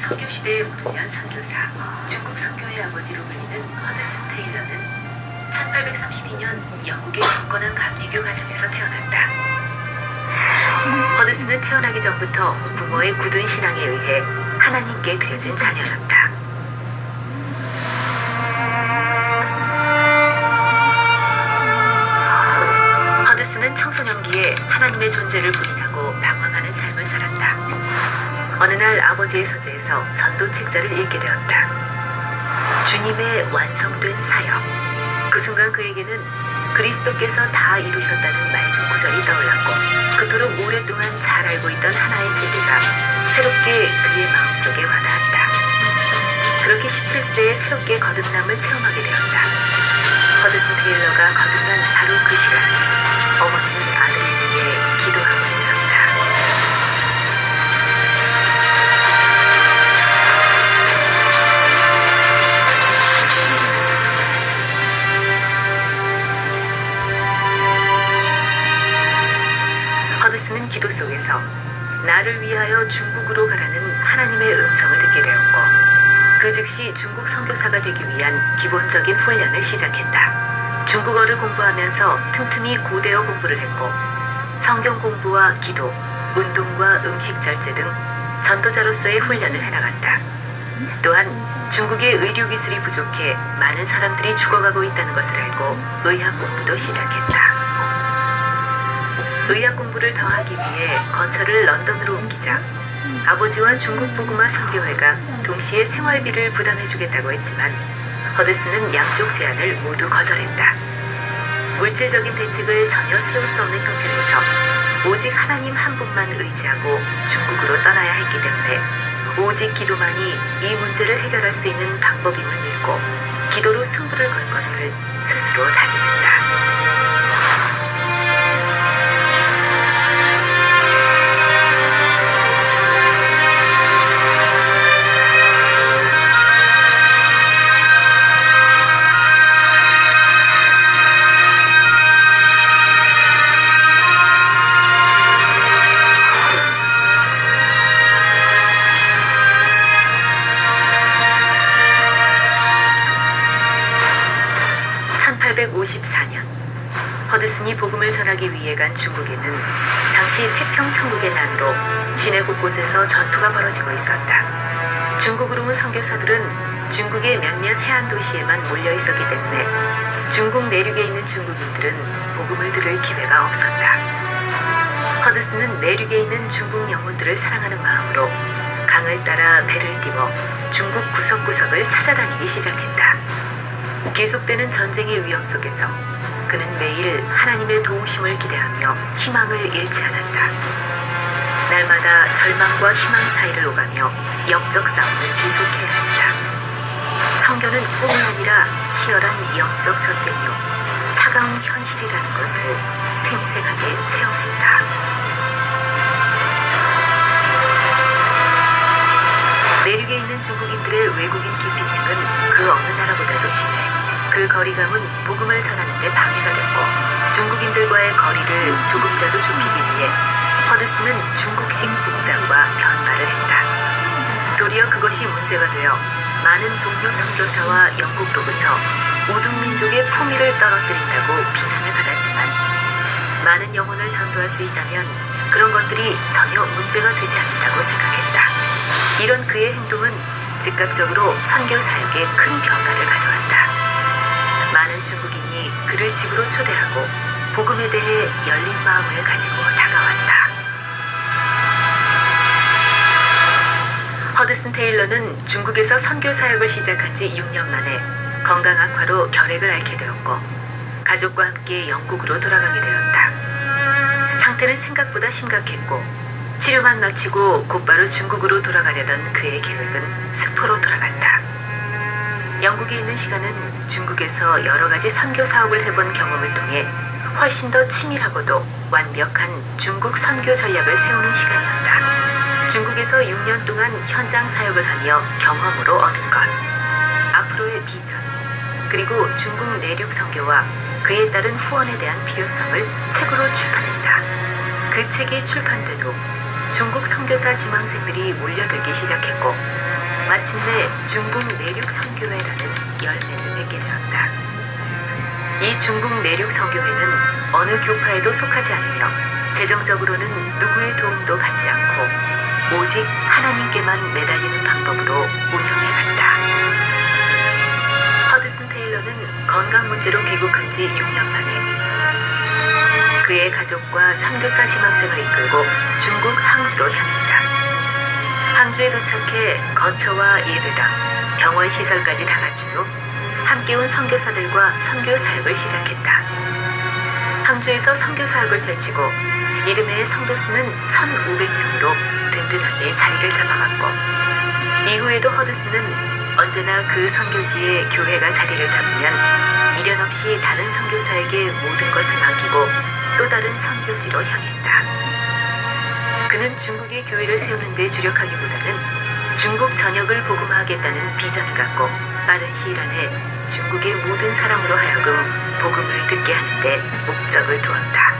선교 시대의 무동면 선교사, 중국 선교의 아버지로 불리는 허드슨 테일러는 1832년 영국의 경건한 감리교 가정에서 태어났다. 허드슨은 태어나기 전부터 부모의 굳은 신앙에 의해 하나님께 드려진 자녀였다. 허드슨은 청소년기에 하나님의 존재를 부인하고 방황하는 삶을 살았다. 어느 날 아버지의 서재에서 전도책자를 읽게 되었다. 주님의 완성된 사역. 그 순간 그에게는 그리스도께서 다 이루셨다는 말씀 구절이 떠올랐고, 그토록 오랫동안 잘 알고 있던 하나의 진리가 새롭게 그의 마음속에 와닿았다. 그렇게 17세에 새롭게 거듭남을 체험하게 되었다. 허드슨 테일러가 거듭난 바로 그 시간, 어머니는 아들을 위해 기도하고 있었다. 허드슨은 기도 속에서 나를 위하여 중국으로 가라는 하나님의 음성을 듣게 되었고, 그 즉시 중국 선교사가 되기 위한 기본적인 훈련을 시작했다. 중국어를 공부하면서 틈틈이 고대어 공부를 했고, 성경 공부와 기도, 운동과 음식 절제 등 전도자로서의 훈련을 해나갔다. 또한 중국의 의료 기술이 부족해 많은 사람들이 죽어가고 있다는 것을 알고 의학 공부도 시작했다. 의학 공부를 더하기 위해 거처를 런던으로 옮기자 아버지와 중국 복음화 선교회가 동시에 생활비를 부담해주겠다고 했지만 허드슨은 양쪽 제안을 모두 거절했다. 물질적인 대책을 전혀 세울 수 없는 형편에서 오직 하나님 한 분만 의지하고 중국으로 떠나야 했기 때문에 오직 기도만이 이 문제를 해결할 수 있는 방법임을 믿고 기도로 승부를 걸 것을 스스로 다짐했다. 허드슨이 복음을 전하기 위해 간 중국에는 당시 태평천국의 난으로 시내 곳곳에서 전투가 벌어지고 있었다. 중국으로 온 선교사들은 중국의 몇몇 해안 도시에만 몰려 있었기 때문에 중국 내륙에 있는 중국인들은 복음을 들을 기회가 없었다. 허드슨은 내륙에 있는 중국 영혼들을 사랑하는 마음으로 강을 따라 배를 띄워 중국 구석구석을 찾아다니기 시작했다. 계속되는 전쟁의 위험 속에서 그는 매일 하나님의 도우심을 기대하며 희망을 잃지 않았다. 날마다 절망과 희망 사이를 오가며 영적 싸움을 계속해야 했다. 선교는 꿈이 아니라 치열한 영적 전쟁이요 차가운 현실이라는 것을 생생하게 체험했다. 내륙에 있는 중국인들의 외국인 기피증은 그 어느 나라보다도 심해 그 거리감은 복음을 전하는 데 방해가 됐고, 중국인들과의 거리를 조금이라도 좁히기 위해 허드슨은 중국식 복장과 변발을 했다. 도리어 그것이 문제가 되어 많은 동료 선교사와 영국로부터 우등민족의 품위를 떨어뜨린다고 비난을 받았지만, 많은 영혼을 전도할 수 있다면 그런 것들이 전혀 문제가 되지 않는다고 생각했다. 이런 그의 행동은 즉각적으로 선교 사역에 큰 변화를 가져왔다. 많은 중국인이 그를 집으로 초대하고 복음에 대해 열린 마음을 가지고 다가왔다. 허드슨 테일러는 중국에서 선교 사역을 시작한 지 6년 만에 건강 악화로 결핵을 앓게 되었고, 가족과 함께 영국으로 돌아가게 되었다. 상태는 생각보다 심각했고, 치료만 마치고 곧바로 중국으로 돌아가려던 그의 계획은 수포로 돌아갔다. 영국에 있는 시간은 중국에서 여러 가지 선교 사업을 해본 경험을 통해 훨씬 더 치밀하고도 완벽한 중국 선교 전략을 세우는 시간이었다. 중국에서 6년 동안 현장 사역을 하며 경험으로 얻은 것, 앞으로의 비전, 그리고 중국 내륙 선교와 그에 따른 후원에 대한 필요성을 책으로 출판했다. 그 책이 출판된 후 중국 선교사 지망생들이 몰려들기 시작했고, 마침내 중국 내륙 선교회라는 열매를 맺게 되었다. 이 중국 내륙 선교회는 어느 교파에도 속하지 않으며 재정적으로는 누구의 도움도 받지 않고 오직 하나님께만 매달리는 방법으로 운영해갔다. 허드슨 테일러는 건강 문제로 귀국한 지 6년 만에 그의 가족과 선교사 신앙생활을 이끌고 중국 항주로 향했다. 항주에 도착해 거처와 예배당, 병원 시설까지 다 갖춘 후 함께 온 선교사들과 선교 사역을 시작했다. 항주에서 선교 사역을 펼치고 이듬해 성도 수는 1,500명으로 든든하게 자리를 잡아갔고 이후에도 허드슨은 언제나 그 선교지에 교회가 자리를 잡으면 미련 없이 다른 선교사에게 모든 것을 맡기고 또 다른 선교지로 향했다. 그는 중국의 교회를 세우는 데 주력하기보다는 중국 전역을 복음화하겠다는 비전을 갖고 빠른 시일 안에 중국의 모든 사람으로 하여금 복음을 듣게 하는 데 목적을 두었다.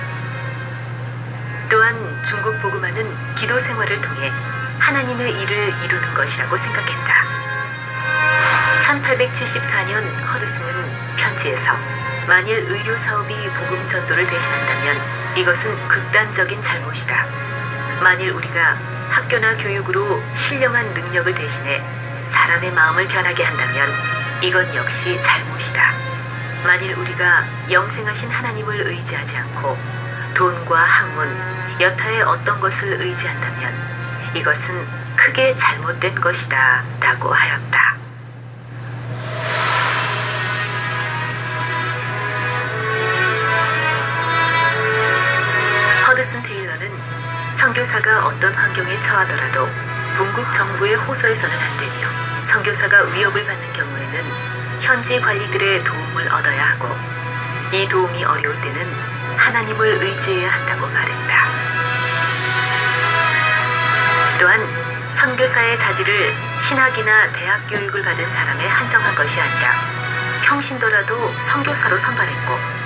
또한 중국 복음화는 기도 생활을 통해 하나님의 일을 이루는 것이라고 생각했다. 1874년 허드슨은 편지에서 만일 의료 사업이 복음 전도를 대신한다면 이것은 극단적인 잘못이다. 만일 우리가 학교나 교육으로 신령한 능력을 대신해 사람의 마음을 변하게 한다면 이건 역시 잘못이다. 만일 우리가 영생하신 하나님을 의지하지 않고 돈과 학문, 여타의 어떤 것을 의지한다면 이것은 크게 잘못된 것이다 라고 하였다. 허드슨 테일러는 선교사가 어떤 환경에 처하더라도 본국 정부의 호소해서는 안 되며 선교사가 위협을 받는 경우에는 현지 관리들의 도움을 얻어야 하고 이 도움이 어려울 때는 하나님을 의지해야 한다고 말했다. 또한 선교사의 자질을 신학이나 대학 교육을 받은 사람에 한정한 것이 아니라 평신도라도 선교사로 선발했고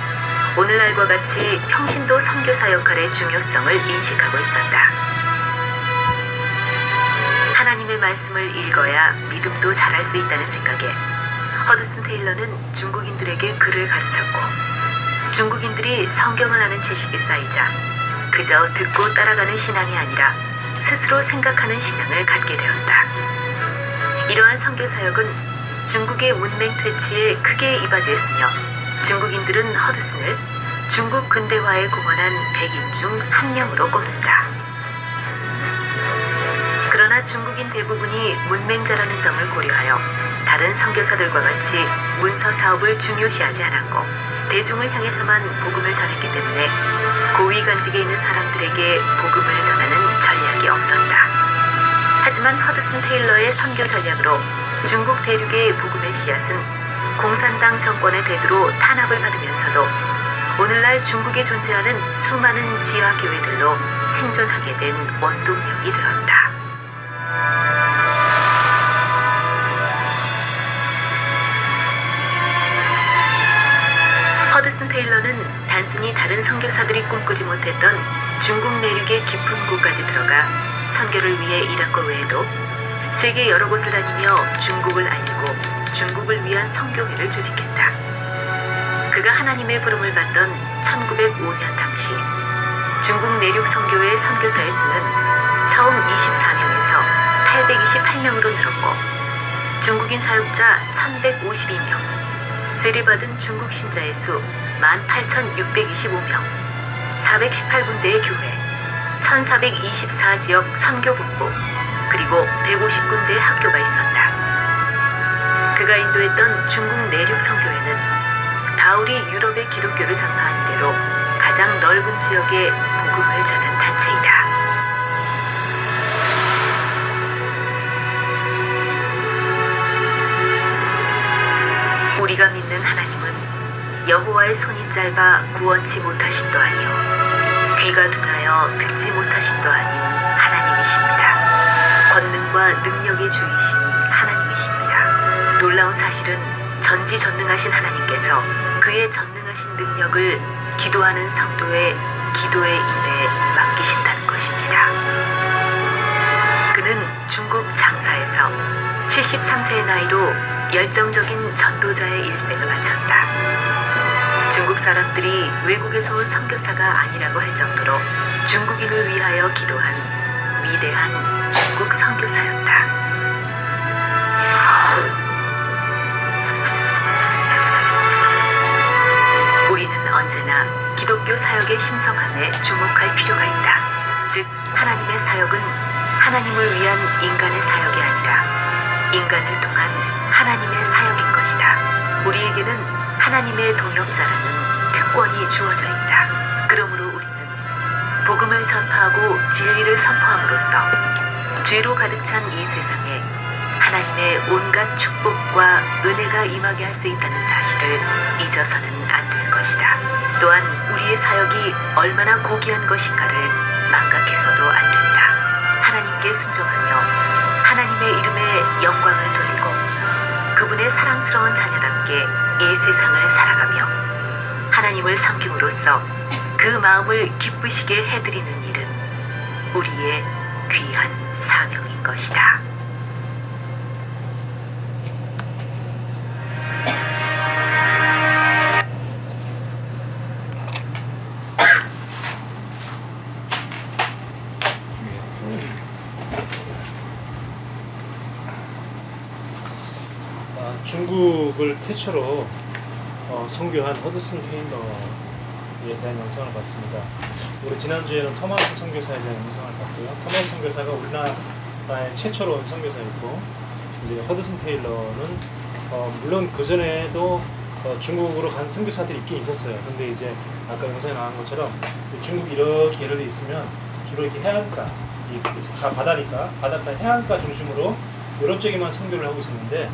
오늘날과 같이 평신도 선교사 역할의 중요성을 인식하고 있었다. 하나님의 말씀을 읽어야 믿음도 잘할 수 있다는 생각에 허드슨 테일러는 중국인들에게 글을 가르쳤고 중국인들이 성경을 아는 지식이 쌓이자 그저 듣고 따라가는 신앙이 아니라 스스로 생각하는 신앙을 갖게 되었다. 이러한 선교 사역은 중국의 문맹 퇴치에 크게 이바지했으며 중국인들은 허드슨을 중국 근대화에 공헌한 백인 중 한 명으로 꼽는다. 그러나 중국인 대부분이 문맹자라는 점을 고려하여 다른 선교사들과 같이 문서 사업을 중요시하지 않았고 대중을 향해서만 복음을 전했기 때문에 고위관직에 있는 사람들에게 복음을 전하는 전략이 없었다. 하지만 허드슨 테일러의 선교 전략으로 중국 대륙의 복음의 씨앗은 공산당 정권의 대두로 탄압을 받으면서도 오늘날 중국에 존재하는 수많은 지하교회들로 생존하게 된 원동력이 되었다. 허드슨 테일러는 단순히 다른 선교사들이 꿈꾸지 못했던 중국 내륙의 깊은 곳까지 들어가 선교를 위해 일한 것 외에도 세계 여러 곳을 다니며 중국을 알리고 중국을 위한 선교회를 조직했다. 그가 하나님의 부름을 받던 1905년 당시 중국 내륙 선교회 선교사의 수는 처음 24명에서 828명으로 늘었고 중국인 사역자 1152명, 세례받은 중국 신자의 수 18,625명, 418군데의 교회, 1,424지역 선교본부, 그리고 150군데의 학교가 있었다. 그가 인도했던 중국 내륙 선교회는 바울이 유럽의 기독교를 전파한 이래로 가장 넓은 지역에 복음을 전한 단체이다. 우리가 믿는 하나님은 여호와의 손이 짧아 구원치 못하심도 아니요 귀가 둔하여 듣지 못하심도 아닌 하나님이십니다. 권능과 능력의 주이신 하나님이십니다. 놀라운 사실은 전지전능하신 하나님께서 그의 전능하신 능력을 기도하는 성도의 기도의 입에 맡기신다는 것입니다. 그는 중국 장사에서 73세의 나이로 열정적인 전도자의 일생을 마쳤다. 중국 사람들이 외국에서 온 선교사가 아니라고 할 정도로 중국인을 위하여 기도한 위대한 중국 선교사였다. 우리는 언제나 기독교 사역의 신성함에 주목할 필요가 있다. 즉, 하나님의 사역은 하나님을 위한 인간의 사역이 아니라 인간을 통한 하나님의 사역인 것이다. 우리에게는 하나님의 동역자라는 특권이 주어져 있다. 그러므로 우리는 복음을 전파하고 진리를 선포함으로써 죄로 가득 찬 이 세상에 하나님의 온갖 축복과 은혜가 임하게 할 수 있다는 사실을 잊어서는 안 될 것이다. 또한 우리의 사역이 얼마나 고귀한 것인가를 망각해서도 안 된다. 하나님께 순종하며 하나님의 이름에 영광을 돌리고 그분의 사랑스러운 자녀답게 이 세상을 살아가며 하나님을 섬김으로써 그 마음을 기쁘시게 해드리는 일은 우리의 귀한 사명인 것이다. 중국을 최초로 선교한 허드슨 테일러에 대한 영상을 봤습니다. 우리 지난주에는 토마스 선교사에 대한 영상을 봤고요. 토마스 선교사가 우리나라의 최초로 온 선교사였고, 이제 허드슨 테일러는 물론 그 전에도 중국으로 간 선교사들이 있긴 있었어요. 근데 이제 아까 영상에 나온 것처럼 중국이 이렇게 예를 들어 있으면 주로 이렇게 해안가, 바닷가 해안가 중심으로 이런 쪽에만 선교를 하고 있었는데,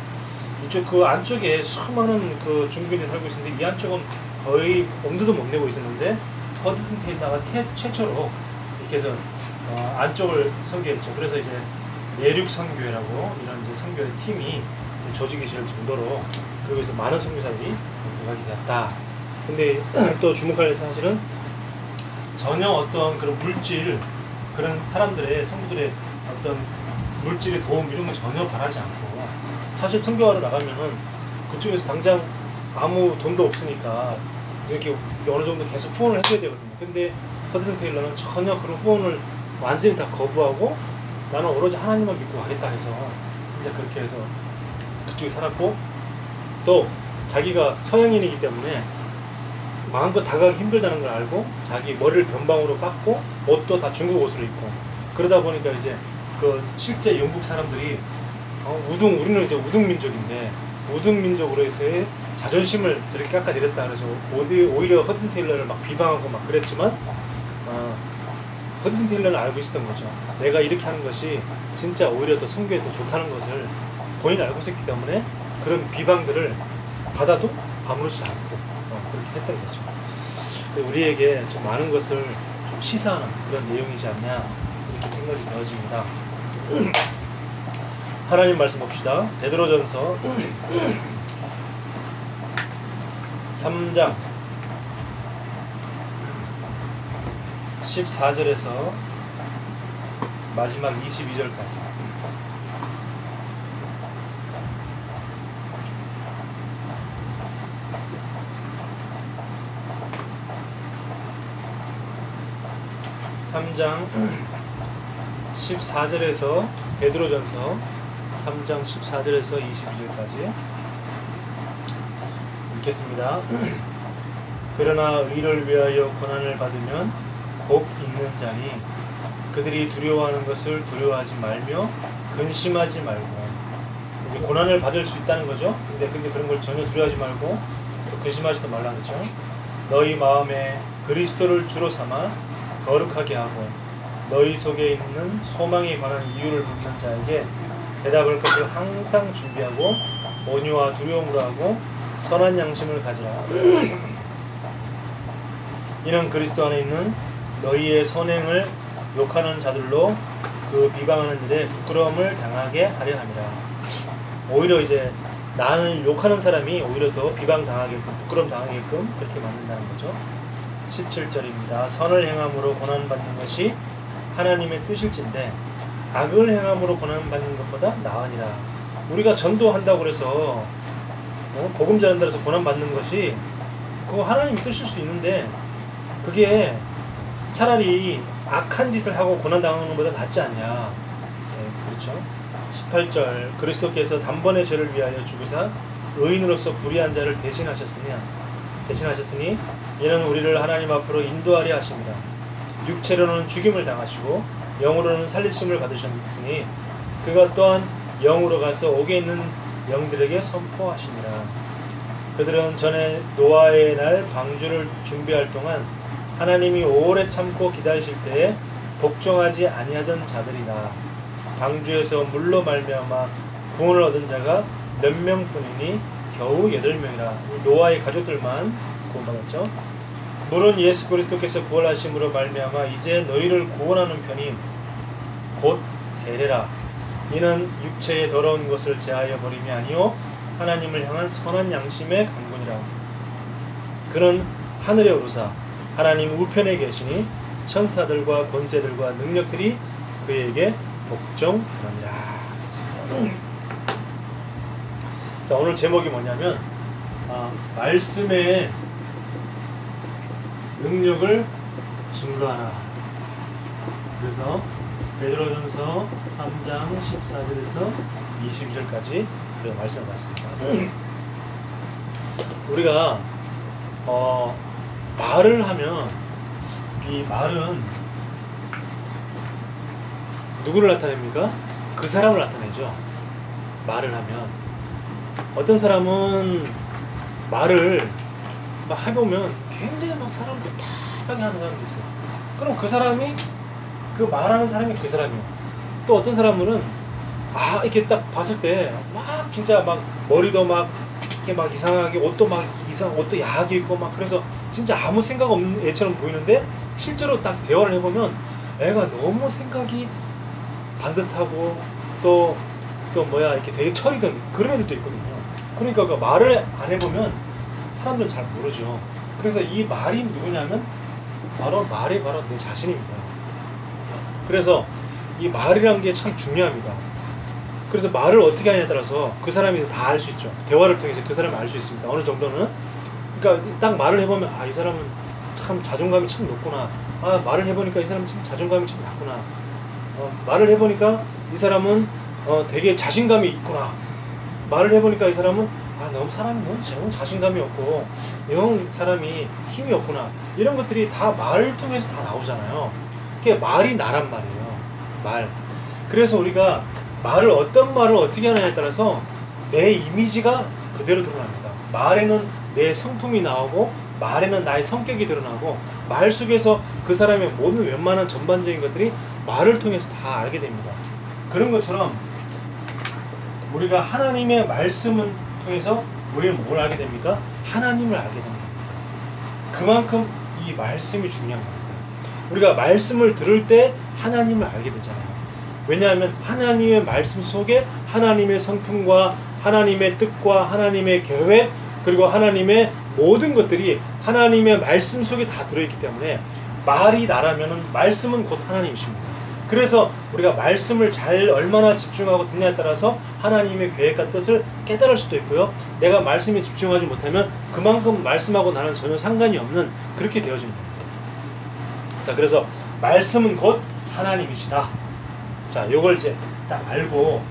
이쪽 그 안쪽에 수많은 그 중국인이 살고 있었는데 이 안쪽은 거의 엄두도 못 내고 있었는데 허드슨 테일러가 최초로 이렇게 해서 안쪽을 선교했죠. 그래서 이제 내륙 선교회라고 이런 이제 선교회 팀이 조직이 될 정도로, 그리고 이제 많은 선교사들이 들어가게 되었다. 근데 또 주목할 사실은 전혀 어떤 그런 물질, 그런 사람들의 성도들의 어떤 물질의 도움 이런 거 전혀 바라지 않고, 사실 선교하러 나가면은 그쪽에서 당장 아무 돈도 없으니까 이렇게 어느 정도 계속 후원을 해줘야 되거든요. 근데 허드슨 테일러는 전혀 그런 후원을 완전히 다 거부하고 나는 오로지 하나님만 믿고 가겠다 해서 이제 그렇게 해서 그쪽에 살았고, 또 자기가 서양인이기 때문에 마음껏 다가가기 힘들다는 걸 알고 자기 머리를 변방으로 깎고 옷도 다 중국 옷으로 입고, 그러다 보니까 이제 그 실제 영국 사람들이 우리는 이제 우등 민족인데 우등 민족으로 해서의 자존심을 저렇게 깎아내렸다 그래서 오히려 허드슨 테일러를 막 비방하고 막 그랬지만, 허드슨 테일러는 알고 있었던 거죠. 내가 이렇게 하는 것이 진짜 오히려 더 선교에 더 좋다는 것을 본인이 알고 있었기 때문에 그런 비방들을 받아도 아무렇지 않고 그렇게 했던 거죠. 우리에게 좀 많은 것을 좀 시사하는 그런 내용이지 않냐 이렇게 생각이 되어집니다. 하나님 말씀 봅시다. 베드로전서 3장 14절에서 마지막 22절까지. (3장) 14절에서 베드로전서 3장 14절에서 22절까지 읽겠습니다. 그러나 의를 위하여 고난을 받으면 복 있는 자니 그들이 두려워하는 것을 두려워하지 말며 근심하지 말고. 이제 고난을 받을 수 있다는 거죠. 근데 그런 걸 전혀 두려워하지 말고 또 근심하지도 말라는 거죠. 너희 마음에 그리스도를 주로 삼아 거룩하게 하고 너희 속에 있는 소망에 관한 이유를 묻는 자에게 대답할 것을 항상 준비하고 온유와 두려움으로 하고 선한 양심을 가지라. 이는 그리스도 안에 있는 너희의 선행을 욕하는 자들로 그 비방하는 일에 부끄러움을 당하게 하려 함이라. 오히려 이제 나를 욕하는 사람이 오히려 더 비방당하게끔 부끄러움 당하게끔 그렇게 만든다는 거죠. 17절입니다. 선을 행함으로 고난받는 것이 하나님의 뜻일진데 악을 행함으로 고난받는 것보다 나으니라. 우리가 전도한다고 그래서 복음 전한다고 해서 고난 받는 것이 그거 하나님이 뜻일 수 있는데 그게 차라리 악한 짓을 하고 고난 당하는 것보다 낫지 않냐. 그렇죠. 18절 그리스도께서 단번에 죄를 위하여 죽으사 의인으로서 불의한 자를 대신하셨으니 이는 우리를 하나님 앞으로 인도하려 하십니다. 육체로는 죽임을 당하시고 영으로는 살리심을 받으셨으니 그가 또한 영으로 가서 옥에 있는 영들에게 선포하시니라. 그들은 전에 노아의 날 방주를 준비할 동안 하나님이 오래 참고 기다리실 때에 복종하지 아니하던 자들이다. 방주에서 물로 말미암아 구원을 얻은 자가 몇 명뿐이니 겨우 8명이라. 노아의 가족들만 구원받았죠. 물은 예수 그리스도께서 구원하심으로 말미암아 이제 너희를 구원하는 편이 곧 세례라. 이는 육체의 더러운 것을 제하여 버림이 아니요 하나님을 향한 선한 양심의 강군이라. 그는 하늘에 오르사 하나님 우편에 계시니 천사들과 권세들과 능력들이 그에게 복종하느니라. 자, 오늘 제목이 뭐냐면 말씀의 능력을 증거하라. 그래서 베드로전서 3장 14절에서 22절까지 말씀을 봤습니다. 우리가 말을 하면 이 말은 누구를 나타냅니까? 그 사람을 나타내죠. 말을 하면 어떤 사람은 말을 막 해보면 굉장히 막 사람들 답하게 하는 사람도 있어요. 그럼 그 사람이 그 말하는 사람이 그 사람이에요. 또 어떤 사람은 이렇게 딱 봤을 때 막 진짜 막 머리도 막 이렇게 막 이상하게 옷도 막 옷도 야하게 입고 막 그래서 진짜 아무 생각 없는 애처럼 보이는데 실제로 딱 대화를 해보면 애가 너무 생각이 반듯하고 또 이렇게 되게 철이든 그런 애들도 있거든요. 그러니까 그 말을 안 해보면 사람들은 잘 모르죠. 그래서 이 말이 누구냐면 말이 바로 내 자신입니다. 그래서 이 말이라는 게 참 중요합니다. 그래서 말을 어떻게 하냐에 따라서 그 사람이 다 알 수 있죠. 대화를 통해서 그 사람을 알 수 있습니다. 어느 정도는. 그러니까 딱 말을 해보면 이 사람은 참 자존감이 참 높구나. 말을 해보니까 이 사람은 참 자존감이 참 낮구나. 말을 해보니까 이 사람은 되게 자신감이 있구나. 말을 해보니까 이 사람은 너무 사람이 너무 자신감이 없고 영 사람이 힘이 없구나. 이런 것들이 다 말을 통해서 다 나오잖아요. 그게 말이 나란 말이에요. 말. 그래서 우리가 어떤 말을 어떻게 하느냐에 따라서 내 이미지가 그대로 드러납니다. 말에는 내 성품이 나오고 말에는 나의 성격이 드러나고 말 속에서 그 사람의 모든 웬만한 전반적인 것들이 말을 통해서 다 알게 됩니다. 그런 것처럼 우리가 하나님의 말씀을 통해서 우리는 뭘 알게 됩니까? 하나님을 알게 됩니다. 그만큼 이 말씀이 중요한 겁니다. 우리가 말씀을 들을 때 하나님을 알게 되잖아요. 왜냐하면 하나님의 말씀 속에 하나님의 성품과 하나님의 뜻과 하나님의 계획 그리고 하나님의 모든 것들이 하나님의 말씀 속에 다 들어있기 때문에 말이 나라면은 말씀은 곧 하나님이십니다. 그래서 우리가 말씀을 잘 얼마나 집중하고 듣냐에 따라서 하나님의 계획과 뜻을 깨달을 수도 있고요. 내가 말씀에 집중하지 못하면 그만큼 말씀하고 나는 전혀 상관이 없는 그렇게 되어집니다. 자, 그래서 말씀은 곧 하나님이시다. 자, 요걸 이제 딱 알고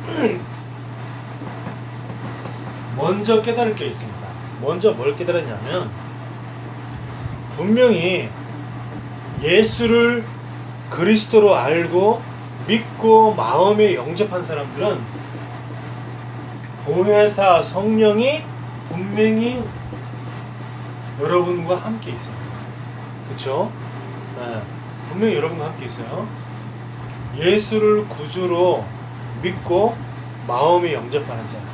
먼저 깨달을 게 있습니다. 먼저 뭘 깨달았냐면 분명히 예수를 그리스도로 알고 믿고 마음에 영접한 사람들은 보혜사 성령이 분명히 여러분과 함께 있습니다. 그렇죠? 네, 분명히 여러분과 함께 있어요. 예수를 구주로 믿고 마음에 영접하는 자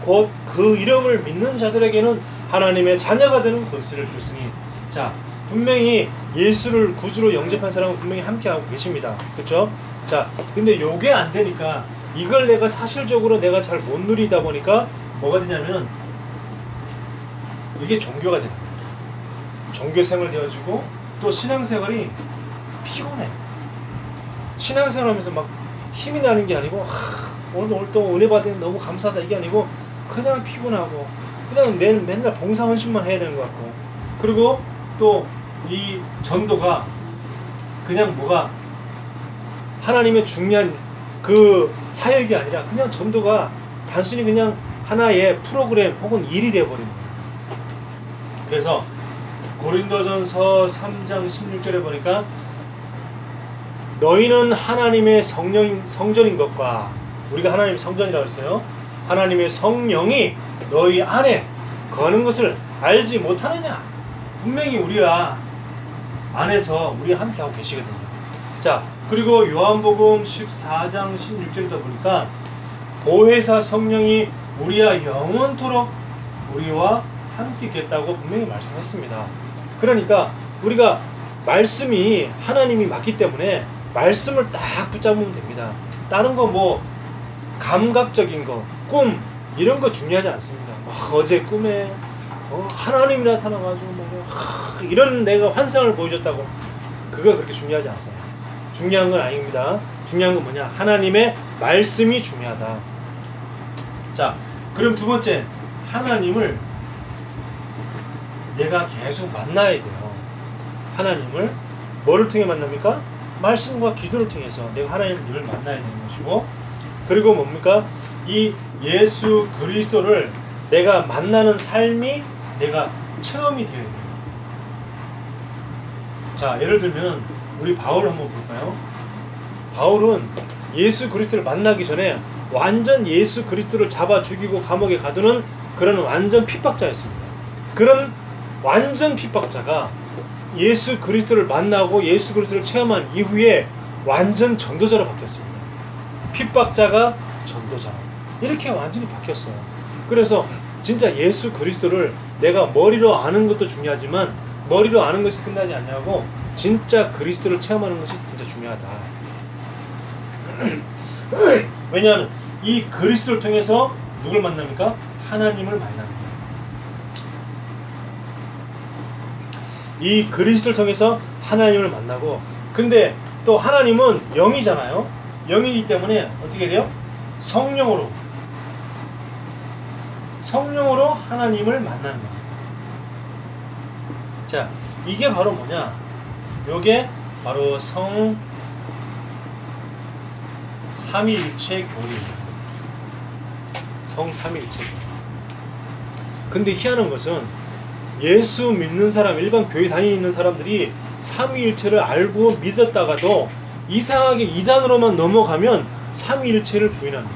곧 그 이름을 믿는 자들에게는 하나님의 자녀가 되는 권세를 주셨으니. 자, 분명히 예수를 구주로 영접한 사람은 분명히 함께하고 계십니다. 그렇죠? 자, 근데 요게 안 되니까 이걸 내가 사실적으로 내가 잘 못 누리다 보니까 뭐가 되냐면은 이게 종교가 됩니다. 종교생활 되어지고 또 신앙생활이 피곤해. 신앙생활하면서 막 힘이 나는 게 아니고 오늘 또 은혜 받으니 너무 감사하다 이게 아니고 그냥 피곤하고 그냥 내는 맨날 봉사헌신만 해야 되는 것 같고, 그리고 또 이 전도가 그냥 뭐가 하나님의 중요한 그 사역이 아니라 그냥 전도가 단순히 그냥 하나의 프로그램 혹은 일이 되어버리는 거예요. 그래서 고린도전서 3장 16절에 보니까 너희는 하나님의 성전인 것과, 우리가 하나님의 성전이라고 했어요. 하나님의 성령이 너희 안에 거하는 것을 알지 못하느냐. 분명히 우리가 안에서 우리 함께하고 계시거든요. 자, 그리고 요한복음 14장 16절에 보니까 보혜사 성령이 우리와 영원토록 우리와 함께 있겠다고 분명히 말씀했습니다. 그러니까 우리가 말씀이 하나님이 맞기 때문에 말씀을 딱 붙잡으면 됩니다. 다른 거 뭐 감각적인 거, 꿈 이런 거 중요하지 않습니다. 어제 꿈에 하나님이 나타나가지고 이런 내가 환상을 보여줬다고 그거 그렇게 중요하지 않아요. 중요한 건 아닙니다. 중요한 건 뭐냐? 하나님의 말씀이 중요하다. 자, 그럼 두 번째, 하나님을 내가 계속 만나야 돼요. 하나님을 뭐를 통해 만납니까? 말씀과 기도를 통해서 내가 하나님을 만나야 되는 것이고, 그리고 뭡니까? 이 예수 그리스도를 내가 만나는 삶이 내가 체험이 되어야 돼요. 자, 예를 들면 우리 바울을 한번 볼까요? 바울은 예수 그리스도를 만나기 전에 완전 예수 그리스도를 잡아 죽이고 감옥에 가두는 그런 완전 핍박자였습니다. 그런 완전 핍박자가 예수 그리스도를 만나고 예수 그리스도를 체험한 이후에 완전 전도자로 바뀌었습니다. 핍박자가 전도자, 이렇게 완전히 바뀌었어요. 그래서 진짜 예수 그리스도를 내가 머리로 아는 것도 중요하지만 머리로 아는 것이 끝나지 않냐고, 진짜 그리스도를 체험하는 것이 진짜 중요하다. 왜냐하면 이 그리스도를 통해서 누굴 만납니까? 하나님을 만납니다. 이 그리스도를 통해서 하나님을 만나고, 근데 또 하나님은 영이잖아요. 영이기 때문에 어떻게 돼요? 성령으로 하나님을 만나는 거예요. 자, 이게 바로 뭐냐? 요게 바로 삼위일체 교리입니다. 삼위일체 교리. 근데 희한한 것은 예수 믿는 사람, 일반 교회 다니는 사람들이 삼위일체를 알고 믿었다가도 이상하게 이단으로만 넘어가면 삼위일체를 부인합니다.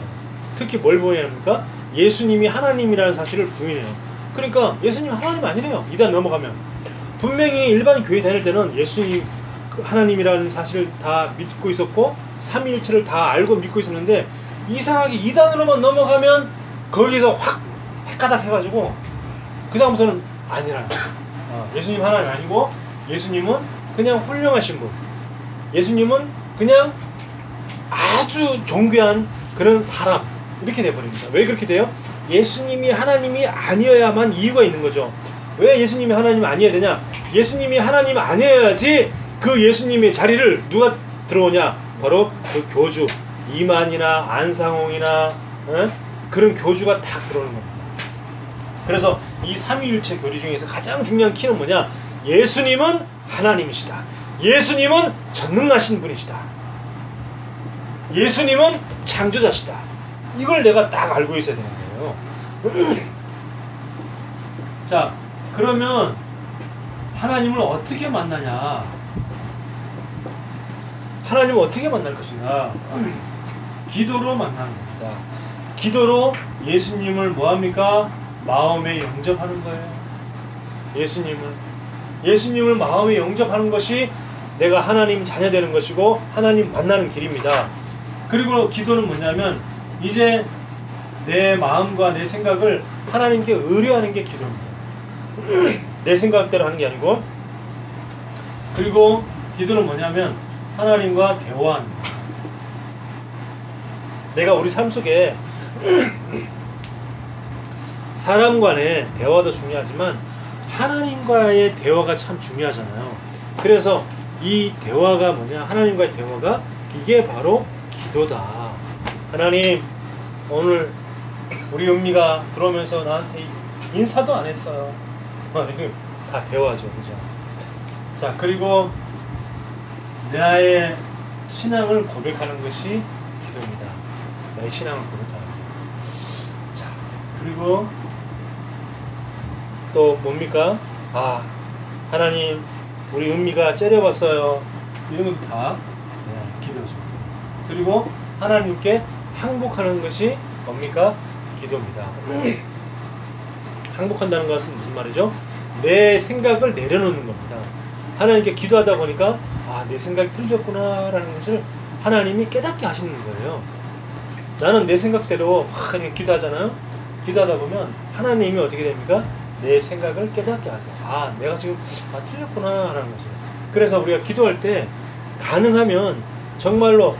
특히 뭘 부인합니까? 예수님이 하나님이라는 사실을 부인해요. 그러니까 예수님 하나님 아니래요. 이단 넘어가면. 분명히 일반 교회 다닐 때는 예수님 하나님이라는 사실을 다 믿고 있었고 삼위일체를 다 알고 믿고 있었는데, 이상하게 이단으로만 넘어가면 거기서 확 헷가닥 해가지고 그 다음부터는 아니라 예수님 하나님 아니고 예수님은 그냥 훌륭하신 분, 예수님은 그냥 아주 존귀한 그런 사람, 이렇게 돼버립니다. 왜 그렇게 돼요? 예수님이 하나님이 아니어야만 이유가 있는 거죠. 왜 예수님이 하나님이 아니어야 되냐? 예수님이 하나님 아니어야지 그 예수님의 자리를 누가 들어오냐? 바로 그 교주 이만이나 안상홍이나 그런 교주가 다 들어오는 겁니다. 그래서 이 삼위일체 교리 중에서 가장 중요한 키는 뭐냐? 예수님은 하나님이시다. 예수님은 전능하신 분이시다. 예수님은 창조자시다. 이걸 내가 딱 알고 있어야 되는 거예요. 자, 그러면 하나님을 어떻게 만나냐? 하나님을 어떻게 만날 것인가? 기도로 만나는 겁니다. 기도로 예수님을 뭐합니까? 마음에 영접하는 거예요. 예수님을 마음에 영접하는 것이 내가 하나님 자녀 되는 것이고 하나님 만나는 길입니다. 그리고 기도는 뭐냐면 이제 내 마음과 내 생각을 하나님께 의뢰하는 게 기도입니다. 내 생각대로 하는 게 아니고. 그리고 기도는 뭐냐면 하나님과 대화하는 거예요. 내가 우리 삶 속에 사람 간의 대화도 중요하지만 하나님과의 대화가 참 중요하잖아요. 그래서 이 대화가 뭐냐? 하나님과의 대화가 이게 바로 기도다. 하나님, 오늘 우리 은미가 들어오면서 나한테 인사도 안 했어요. 이거 다 대화죠, 그죠? 자, 그리고 나의 신앙을 고백하는 것이 기도입니다. 나의 신앙을 고백하는 것. 자, 그리고 또 뭡니까? 아, 하나님, 우리 은미가 째려봤어요. 이런 것도 다 기도죠. 그리고 하나님께 항복하는 것이 뭡니까? 기도입니다. 항복한다는 것은 무슨 말이죠? 내 생각을 내려놓는 겁니다. 하나님께 기도하다 보니까 아, 내 생각이 틀렸구나라는 것을 하나님이 깨닫게 하시는 거예요. 나는 내 생각대로 막 이렇게 기도하잖아요. 기도하다 보면 하나님이 어떻게 됩니까? 내 생각을 깨닫게 하세요. 아, 내가 지금 틀렸구나라는 것을. 그래서 우리가 기도할 때 가능하면 정말로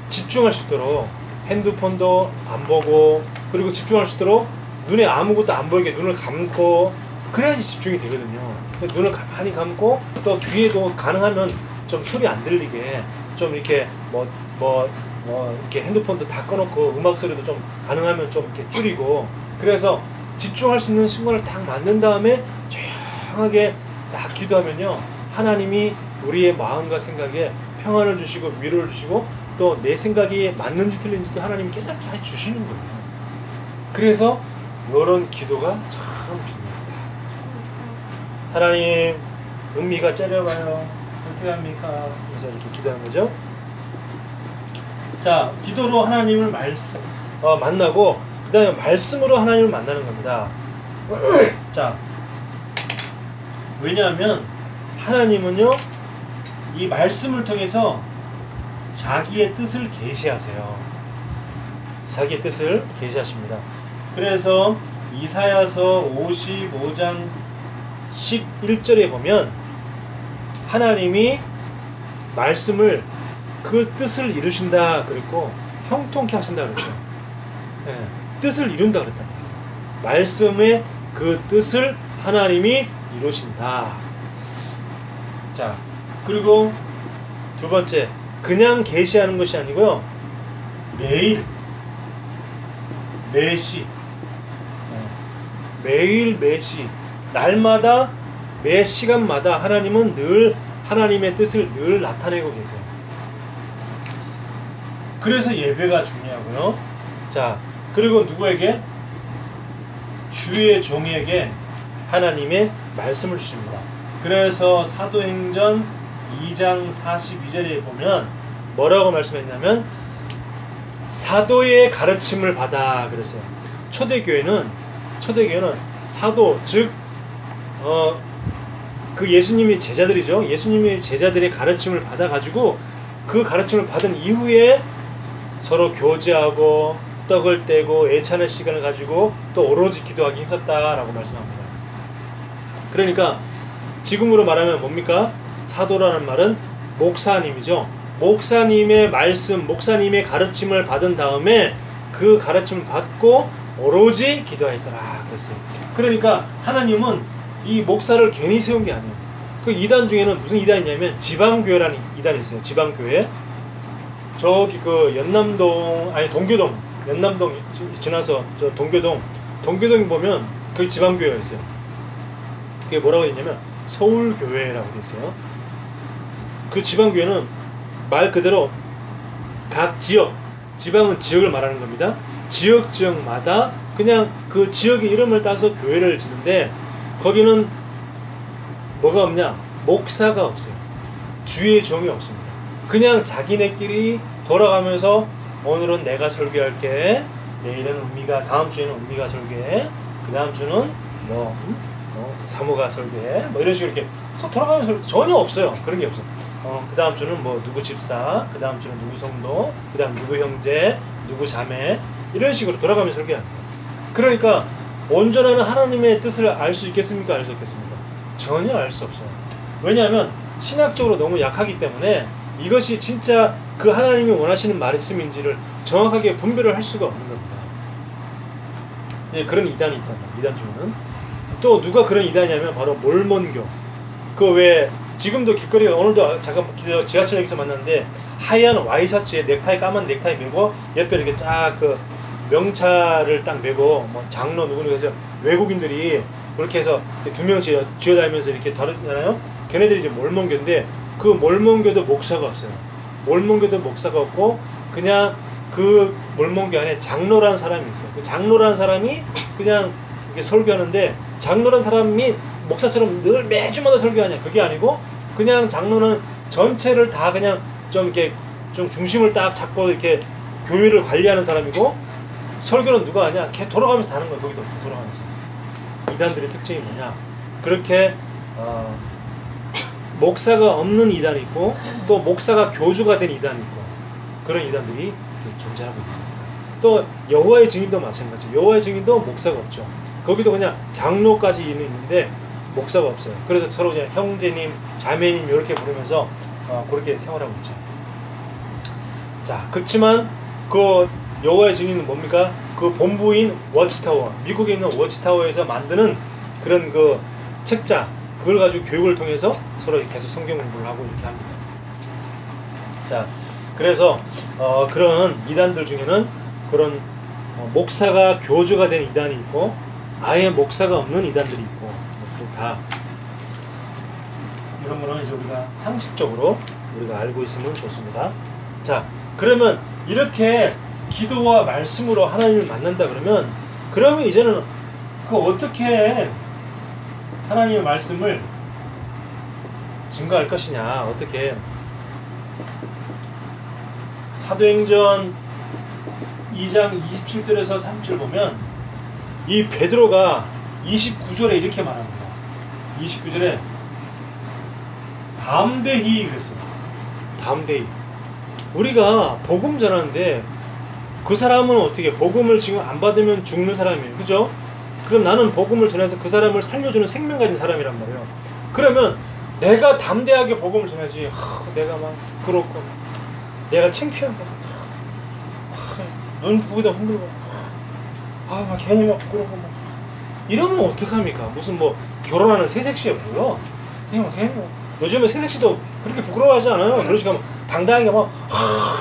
집중할 수 있도록 핸드폰도 안 보고, 그리고 집중할 수 있도록 눈에 아무것도 안 보이게 눈을 감고, 그래야지 집중이 되거든요. 눈을 가만히 감고, 또 귀에도 가능하면 좀 소리 안 들리게 좀 이렇게 이렇게 핸드폰도 다 꺼놓고 음악 소리도 좀 가능하면 좀 이렇게 줄이고, 그래서 집중할 수 있는 순간을 딱 만든 다음에 조용하게 딱 기도하면요, 하나님이 우리의 마음과 생각에 평안을 주시고 위로를 주시고, 또 내 생각이 맞는지 틀린지도 하나님이 깨닫게 해주시는 거예요. 그래서 이런 기도가 참 중요합니다. 하나님, 은미가 째려봐요. 어떻게 합니까? 그래서 이렇게 기도하는 거죠. 자, 기도로 하나님을 만나고, 그 다음에 말씀으로 하나님을 만나는 겁니다. 자, 왜냐하면 하나님은요, 이 말씀을 통해서 자기의 뜻을 계시하세요. 자기의 뜻을 계시하십니다. 그래서 이사야서 55장 11절에 보면 하나님이 말씀을 그 뜻을 이루신다 그랬고 형통케 하신다 그랬어요. 네, 뜻을 이룬다 그랬단 말이에요. 말씀의 그 뜻을 하나님이 이루신다. 자, 그리고 두 번째, 그냥 계시하는 것이 아니고요, 매일 매시, 매일 매시, 날마다 매 시간마다 하나님은 늘 하나님의 뜻을 늘 나타내고 계세요. 그래서 예배가 중요하고요. 자, 그리고 누구에게? 주의 종에게 하나님의 말씀을 주십니다. 그래서 사도행전 2장 42절에 보면 뭐라고 말씀했냐면 사도의 가르침을 받아 그랬어요. 초대교회는 사도, 즉 그 예수님의 제자들이죠. 예수님의 제자들의 가르침을 받아가지고 그 가르침을 받은 이후에 서로 교제하고 떡을 떼고 애찬의 시간을 가지고 또 오로지 기도하기 힘썼다라고 말씀합니다. 그러니까 지금으로 말하면 뭡니까? 사도라는 말은 목사님이죠. 목사님의 말씀, 목사님의 가르침을 받은 다음에 그 가르침을 받고 오로지 기도하였더라 그랬어요. 그러니까 하나님은 이 목사를 괜히 세운 게 아니에요. 그 이단 중에는 무슨 이단이 있냐면 지방교회라는 이단이 있어요. 지방교회. 저기 그 동교동, 연남동 지나서 저 동교동 보면 거기 지방교회가 있어요. 그게 뭐라고 했냐면 서울교회라고 돼 있어요. 그 지방교회는 말 그대로 각 지역, 지방은 지역을 말하는 겁니다. 지역마다 그냥 그 지역의 이름을 따서 교회를 짓는데 거기는 뭐가 없냐? 목사가 없어요. 주의 종이 없습니다. 그냥 자기네끼리 돌아가면서 오늘은 내가 설교할게, 내일은 은미가, 다음 주에는 은미가 설교해, 그 다음 주는 사모가 설교해, 이런 식으로 이렇게 돌아가면서 전혀 없어요. 그런 게 없어요. 그 다음 주는 누구 집사, 그 다음 주는 누구 성도, 그 다음 누구 형제, 누구 자매, 이런 식으로 돌아가면서 설교합니다. 그러니까 온전한 하나님의 뜻을 알 수 있겠습니까? 알 수 없겠습니까? 전혀 알 수 없어요. 왜냐하면 신학적으로 너무 약하기 때문에 이것이 진짜 그 하나님이 원하시는 말씀인지를 정확하게 분별을 할 수가 없는 겁니다. 예, 그런 이단이 있단 말이에요. 이단 중에는. 또 누가 그런 이단이냐면 바로 몰몬교. 그 왜 지금도 길거리가, 오늘도 잠깐 지하철역에서 만났는데 하얀 와이셔츠에 넥타이, 까만 넥타이 메고 옆에 이렇게 쫙 명찰을 딱 메고 뭐 장로 누구누구 해서 외국인들이 그렇게 해서 두 명씩 쥐어다니면서 이렇게 다루잖아요. 걔네들이 이제 몰몬교인데 그 몰몬교도 목사가 없어요. 몰몬교도 목사가 없고 그냥 그 몰몬교 안에 장로라는 사람이 있어요. 그 장로라는 사람이 그냥 이렇게 설교하는데 장로라는 사람이 목사처럼 늘 매주마다 설교하냐 그게 아니고 그냥 장로는 전체를 다 그냥 좀 이렇게 좀 중심을 딱 잡고 이렇게 교회를 관리하는 사람이고 설교는 누가 하냐? 걔 돌아가면서 하는 거야. 거기도 돌아가면서. 이단들의 특징이 뭐냐? 그렇게 목사가 없는 이단이 있고 또 목사가 교주가 된 이단이 있고 그런 이단들이 이렇게 존재하고 있습니다. 또 여호와의 증인도 마찬가지죠. 여호와의 증인도 목사가 없죠. 거기도 그냥 장로까지 있는데 목사가 없어요. 그래서 서로 그냥 형제님, 자매님 이렇게 부르면서 그렇게 생활하고 있죠. 자, 그렇지만 그 여호와의 증인은 뭡니까? 그 본부인 워치타워, 미국에 있는 워치타워에서 만드는 그런 그 책자, 그걸 가지고 교육을 통해서 서로 계속 성경 공부를 하고 이렇게 합니다. 자, 그래서 그런 이단들 중에는 그런 목사가 교주가 된 이단이 있고 아예 목사가 없는 이단들이 있고 다 이런 거는 이제 우리가 상식적으로 우리가 알고 있으면 좋습니다. 자, 그러면 이렇게 기도와 말씀으로 하나님을 만난다 그러면 이제는 그 어떻게 하나님의 말씀을 증거할 것이냐, 어떻게 사도행전 2장 27절에서 30절 보면 이 베드로가 29절에 이렇게 말합니다. 29절에 담대히 그랬어요. 담대히. 우리가 복음 전하는데 그 사람은 어떻게 복음을 지금 안 받으면 죽는 사람이에요. 그죠? 그럼 나는 복음을 전해서 그 사람을 살려주는 생명 가진 사람이란 말이에요. 그러면 내가 담대하게 복음을 전하지. 내가 막 부끄럽고 내가 창피하고 눈 부기도 힘들고 막 괜히 막 부끄럽고 막 이러면 어떡합니까? 무슨 뭐 결혼하는 새색시에 뭐요? 그냥 요즘에 새색시도 그렇게 부끄러워하지 않아요. 그러니까 막 당당하게 막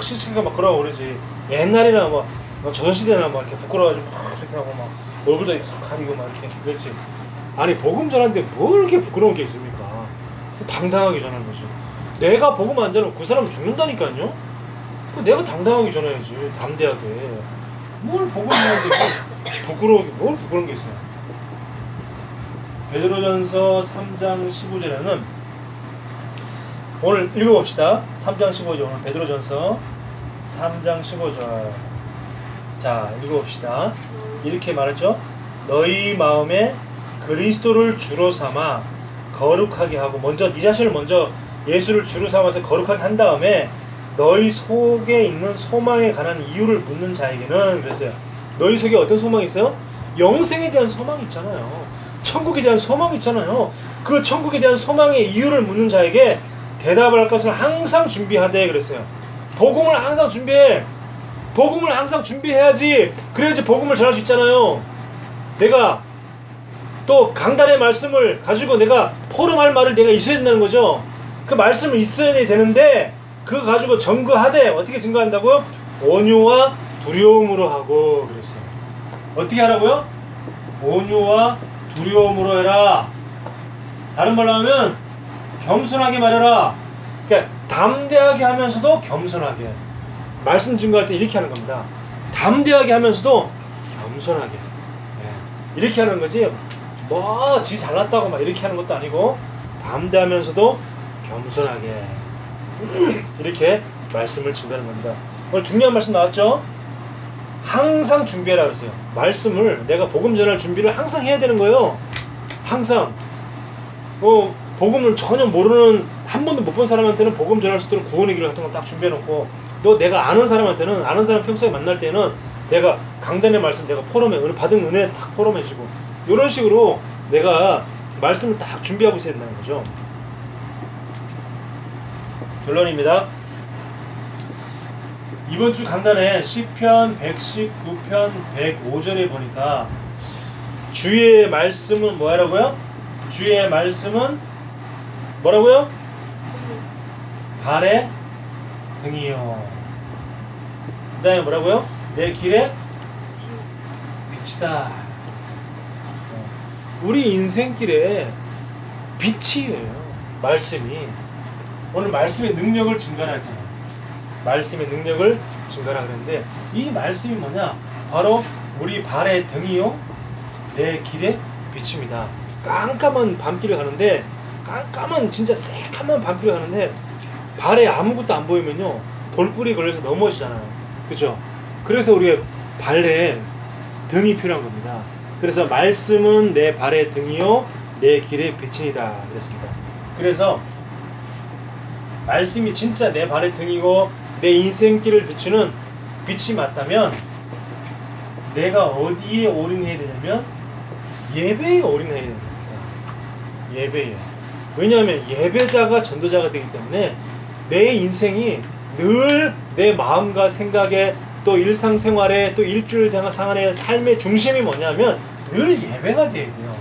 실체가 막 그러고 그러지. 옛날이나 막 조선시대나 막 이렇게 부끄러워가지고 막 이렇게 하고 막 얼굴도 가리고 막 이렇게 그렇지. 아니 복음 전하는데 뭘 이렇게 부끄러운 게 있습니까? 당당하게 전하는 거죠. 내가 복음 안 전하면 그 사람 죽는다니까요. 내가 당당하게 전해야지. 담대하게. 뭘 복음 전하는데 뭘 부끄러운 게 있어요. 베드로전서 3장 15절에는 오늘 읽어봅시다. 3장 15절 오늘 베드로전서 3장 15절 자 읽어봅시다. 이렇게 말했죠. 너희 마음에 그리스도를 주로 삼아 거룩하게 하고 먼저 네 자신을 먼저 예수를 주로 삼아서 거룩하게 한 다음에 너희 속에 있는 소망에 관한 이유를 묻는 자에게는 그랬어요. 너희 속에 어떤 소망이 있어요? 영생에 대한 소망이 있잖아요. 천국에 대한 소망이 있잖아요. 그 천국에 대한 소망의 이유를 묻는 자에게 대답할 것을 항상 준비하되 그랬어요. 복음을 항상 준비해. 복음을 항상 준비해야지. 그래야지 복음을 전할 수 있잖아요. 내가 또 강단의 말씀을 가지고 내가 포럼할 말을 내가 있어야 된다는 거죠. 그 말씀은 있어야 되는데 그거 가지고 증거하되 어떻게 증거한다고요? 온유와 두려움으로 하고 그랬어요. 어떻게 하라고요? 온유와 두려움으로 해라. 다른 말로 하면 겸손하게 말해라. 그러니까 담대하게 하면서도 겸손하게. 말씀 증거할 때 이렇게 하는 겁니다. 담대하게 하면서도 겸손하게. 이렇게 하는 거지. 뭐 지 잘났다고 막 이렇게 하는 것도 아니고 담대하면서도 겸손하게 이렇게 말씀을 증거하는 겁니다. 오늘 중요한 말씀 나왔죠? 항상 준비해라 그랬어요. 말씀을 내가 복음 전할 준비를 항상 해야 되는 거예요. 항상 복음을 전혀 모르는 한 번도 못 본 사람한테는 복음 전할 수 있도록 구원의 길 같은 거 딱 준비해놓고 또 내가 아는 사람한테는 아는 사람 평소에 만날 때는 내가 강단의 말씀 내가 포럼에 받은 은혜 딱 포럼해주고 이런 식으로 내가 말씀을 딱 준비하고 있어야 된다는 거죠. 결론입니다. 이번 주 강단에 시편 119편 105절에 보니까 주의 말씀은 뭐라고요? 주의 말씀은 뭐라고요? 발의 등이요. 그 다음에 뭐라고요? 내 길에 빛이다. 우리 인생길에 빛이에요. 말씀이. 오늘 말씀의 능력을 증거하잖아요. 말씀의 능력을 증거하라 그랬는데 이 말씀이 뭐냐? 바로 우리 발의 등이요 내 길의 빛입니다. 깜깜한 밤길을 가는데 깜깜한 진짜 새카만 밤길을 가는데 발에 아무것도 안 보이면요 돌뿌리 걸려서 넘어지잖아요. 그죠? 그래서 우리가 발에 등이 필요한 겁니다. 그래서 말씀은 내 발의 등이요 내 길의 빛이다 그랬습니다. 그래서 말씀이 진짜 내 발의 등이고 내 인생길을 비추는 빛이 맞다면 내가 어디에 올인해야 되냐면 예배에 올인해야 됩니다. 예배에. 왜냐하면 예배자가 전도자가 되기 때문에 내 인생이 늘 내 마음과 생각에 또 일상생활에 또 일주일 상안의 삶의 중심이 뭐냐면 늘 예배가 돼야 돼요.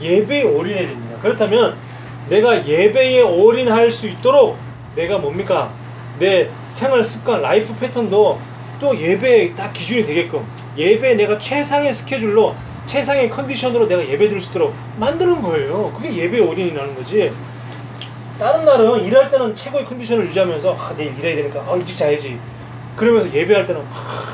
예배에 올인해야 됩니다. 그렇다면 내가 예배에 올인할 수 있도록 내가 뭡니까? 내 생활 습관, 라이프 패턴도 또 예배에 딱 기준이 되게끔 예배에 내가 최상의 스케줄로 최상의 컨디션으로 내가 예배 드릴 수 있도록 만드는 거예요. 그게 예배에 올인이라는 거지. 다른 날은 일할 때는 최고의 컨디션을 유지하면서 내일 일해야 되니까 일찍 자야지. 그러면서 예배할 때는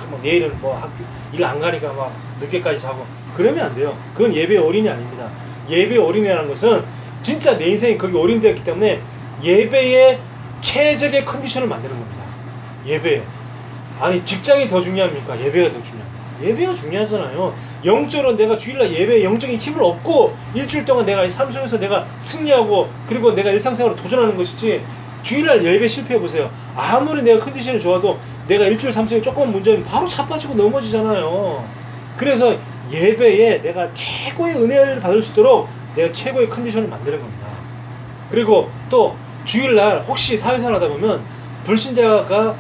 뭐 내일은 뭐 일 안 가니까 막 늦게까지 자고 그러면 안 돼요. 그건 예배의 올인이 아닙니다. 예배의 올인이라는 것은 진짜 내 인생이 거기 올인되었기 때문에 예배의 최적의 컨디션을 만드는 겁니다. 예배. 아니 직장이 더 중요합니까? 예배가 더 중요합니다. 예배가 중요하잖아요. 영적으로 내가 주일날 예배에 영적인 힘을 얻고 일주일 동안 내가 삶 속에서 내가 승리하고 그리고 내가 일상생활을 도전하는 것이지 주일날 예배 실패해보세요. 아무리 내가 컨디션이 좋아도 내가 일주일 삶 속에 조금 문제면 바로 자빠지고 넘어지잖아요. 그래서 예배에 내가 최고의 은혜를 받을 수 있도록 내가 최고의 컨디션을 만드는 겁니다. 그리고 또 주일날 혹시 사회생활 하다 보면 불신자가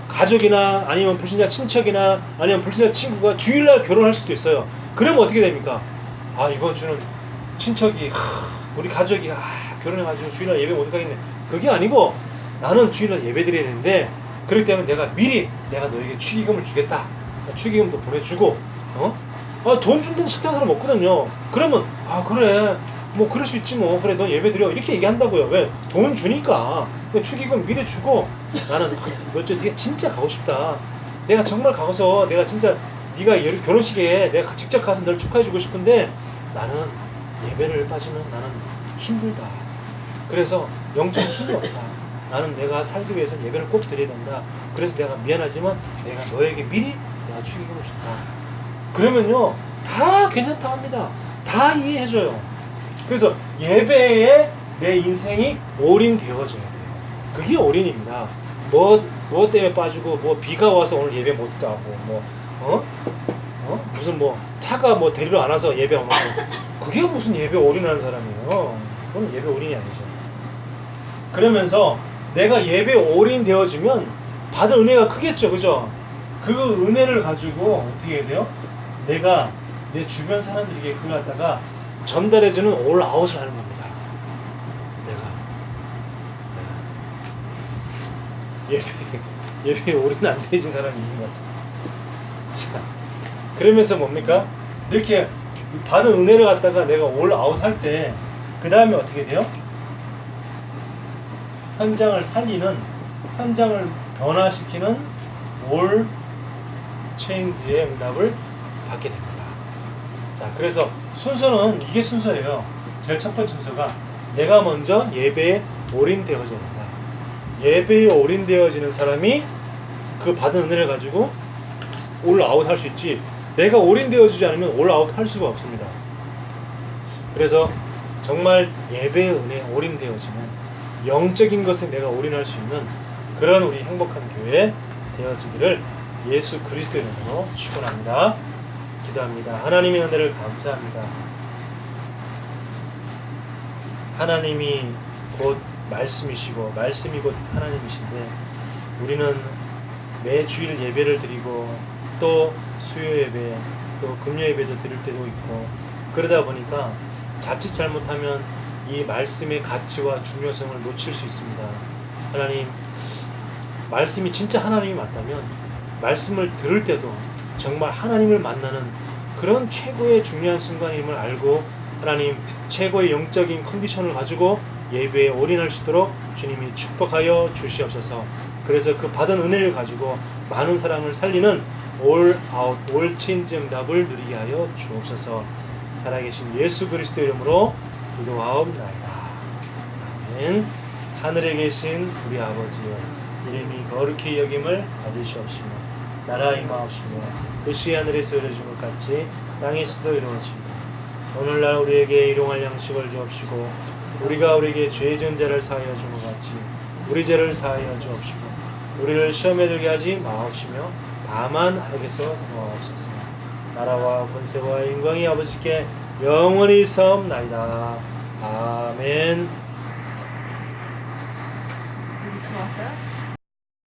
가족이나 아니면 불신자 친척이나 아니면 불신자 친구가 주일날 결혼할 수도 있어요. 그러면 어떻게 됩니까? 이번 주는 친척이 우리 가족이 결혼해가지고 주일날 예배 못 가겠네. 그게 아니고 나는 주일날 예배 드려야 되는데 그렇기 때문에 내가 미리 내가 너에게 축의금을 주겠다. 축의금도 보내주고 돈 준다는 식당 사람 없거든요. 그러면 그래 뭐 그럴 수 있지 뭐 그래 너 예배 드려 이렇게 얘기한다고요. 왜? 돈 주니까 축의금 미리 주고 나는 너저 네가 진짜 가고 싶다. 내가 정말 가서 내가 진짜 네가 결혼식에 내가 직접 가서 널 축하해주고 싶은데 나는 예배를 빠지면 나는 힘들다. 그래서 영적인 힘이 없다. 나는 내가 살기 위해서 예배를 꼭 드려야 된다. 그래서 내가 미안하지만 내가 너에게 미리 내가 축의금을 준다. 그러면요 다 괜찮다 합니다. 다 이해해줘요. 그래서 예배에 내 인생이 올인되어져야 돼요. 그게 올인입니다. 뭐 때문에 빠지고 뭐 비가 와서 오늘 예배 못 가고 무슨 뭐 차가 뭐 데리러 안 와서 예배 안 오고 그게 무슨 예배 올인하는 사람이에요. 그건 예배 올인이 아니죠. 그러면서 내가 예배 올인되어지면 받은 은혜가 크겠죠, 그죠? 그 은혜를 가지고 어떻게 해야 돼요? 내가 내 주변 사람들에게 그걸 갖다가 전달해주는 올아웃을 하는 겁니다. 내가 예배에 올인 안 되진 사람이 있는 것 같아요. 자, 그러면서 뭡니까? 이렇게 받은 은혜를 갖다가 내가 올아웃 할 때 그 다음에 어떻게 돼요? 현장을 살리는, 현장을 변화시키는 올 체인지의 응답을 받게 됩니다. 자, 그래서 순서는 이게 순서예요. 제일 첫 번째 순서가 내가 먼저 예배에 올인되어져야 된다. 예배에 올인되어지는 사람이 그 받은 은혜를 가지고 올아웃 할 수 있지, 내가 올인되어지지 않으면 올아웃 할 수가 없습니다. 그래서 정말 예배의 은혜에 올인되어지는, 영적인 것에 내가 올인할 수 있는 그런 우리 행복한 교회 되어지기를 예수 그리스도의 이름으로 축원합니다. 기도합니다. 하나님의 은혜를 감사합니다. 하나님이 곧 말씀이시고 말씀이 곧 하나님이신데 우리는 매 주일 예배를 드리고 또 수요 예배 또 금요 예배도 드릴 때도 있고 그러다 보니까 자칫 잘못하면 이 말씀의 가치와 중요성을 놓칠 수 있습니다. 하나님, 말씀이 진짜 하나님이 맞다면 말씀을 들을 때도 정말 하나님을 만나는 그런 최고의 중요한 순간임을 알고 하나님 최고의 영적인 컨디션을 가지고 예배에 올인할 수 있도록 주님이 축복하여 주시옵소서. 그래서 그 받은 은혜를 가지고 많은 사람을 살리는 올 아웃 올 체인지 응답을 누리게 하여 주옵소서. 살아계신 예수 그리스도 이름으로 기도하옵나이다. 아멘. 하늘에 계신 우리 아버지여, 이름이 거룩히 여김을 받으시옵시며 나라 임하옵시며 뜻이 하늘에서 이루어진 것 같이 땅에서도 이루어지고 오늘날 우리에게 일용할 양식을 주옵시고 우리가 우리에게 죄 지은 자를 사하여 준 것 같이 우리 죄를 사하여 주옵시고 우리를 시험에 들게 하지 마옵시며 다만 악에서 구하옵소서. 나라와 권세와 영광이 아버지께 영원히 사옵나이다. 아멘. 여기 들어왔어요?